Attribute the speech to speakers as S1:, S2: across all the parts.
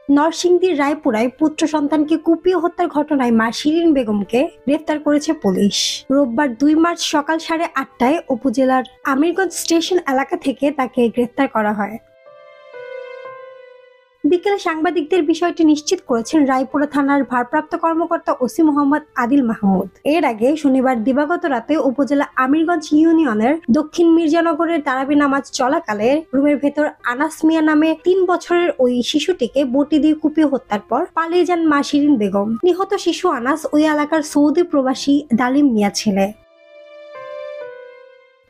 S1: নরসিংদীর রায়পুরায় পুত্র সন্তানকে কুপিয়ে হত্যার ঘটনায় মা শিরিন বেগমকে গ্রেফতার করেছে পুলিশ। রোববার 2 মার্চ সকাল 8:30টায় উপজেলার আমিরগঞ্জ স্টেশন এলাকা থেকে তাকে গ্রেফতার করা হয়। বিকেলে সাংবাদিকদের বিষয়টি নিশ্চিত করেছেন রায়পুরা থানার ভারপ্রাপ্ত কর্মকর্তা ওসি মোহাম্মদ আদিল মাহমুদ। এর আগে শনিবার দিবাগত রাতে উপজেলা আমিরগঞ্জ ইউনিয়নের দক্ষিণ মির্জানগরের তারাবি নামাজ চলাকালে রুমের ভেতর আনাস মিয়া নামে 3 বছরের ওই শিশুটিকে বটি দিয়ে কুপিয়ে হত্যার পর পালিয়ে যান মা শিরিন বেগম। নিহত শিশু আনাস ওই এলাকার সৌদি প্রবাসী ডালিম মিয়া ছেলে।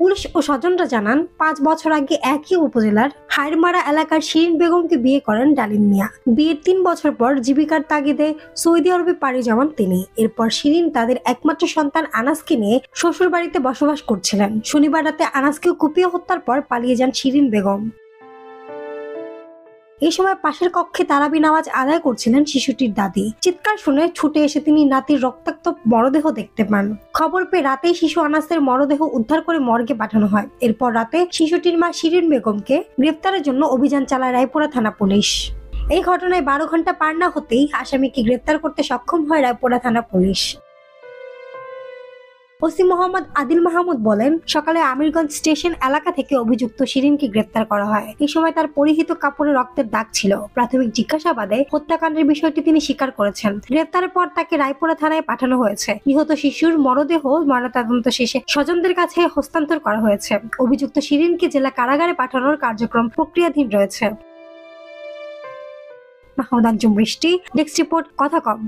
S1: পুলিশ ও স্বজনরা জানান 5 বছর আগে একই উপজেলার হাইরমারা এলাকার শিরিন বেগমকে বিয়ে করেন ডালিম মিয়া। বিয়ের 3 বছর পর জীবিকার তাগিদে সৌদি আরবে পাড়ি জমান তিনি। এরপর শিরিন তাদের একমাত্র সন্তান আনাসকে নিয়ে শ্বশুর বাড়িতে বসবাস করছিলেন। শনিবার রাতে আনাসকে কুপিয়ে হত্যার পর পালিয়ে যান শিরিন বেগম। এই সময় পাশের কক্ষে তারাবি নামাজ আদায় করছিলেন শিশুটির দাদি। চিৎকার শুনে ছুটে এসে তিনি নাতির রক্তাক্ত মরদেহ দেখতে পান। খবর পেয়ে রাতেই শিশু আনাসের মরদেহ উদ্ধার করে মর্গে পাঠানো হয়। এরপর রাতে শিশুটির মা শিরিন বেগমকে গ্রেফতারের জন্য অভিযান চালায় রায়পুরা থানা পুলিশ। এই ঘটনায় 12 ঘন্টা পার না হতেই আসামিকে গ্রেফতার করতে সক্ষম হয় রায়পুরা থানা পুলিশ। ওসি মোহাম্মদ আদিল মাহমুদ বলেন, সকালে আমিরগঞ্জ স্টেশন এলাকা থেকে অভিযুক্ত শিরিনকে গ্রেফতার করা হয়। এই সময় তার পরিহিত কাপড়ে রক্তের দাগ ছিল। প্রাথমিক জিজ্ঞাসাবাদে হত্যাকাণ্ডের বিষয়টি তিনি স্বীকার করেছেন। গ্রেফতারের পর তাকে রায়পুরা থানায় পাঠানো হয়েছে। নিহত শিশুর মরদেহ ময়নাতদন্ত শেষে স্বজনদের কাছে হস্তান্তর করা হয়েছে। অভিযুক্ত শিরিনকে জেলা কারাগারে পাঠানোর কার্যক্রম প্রক্রিয়াধীন রয়েছে। মাহমুদ আঞ্জুম বৃষ্টি, ডেস্ক রিপোর্ট, কথা কম।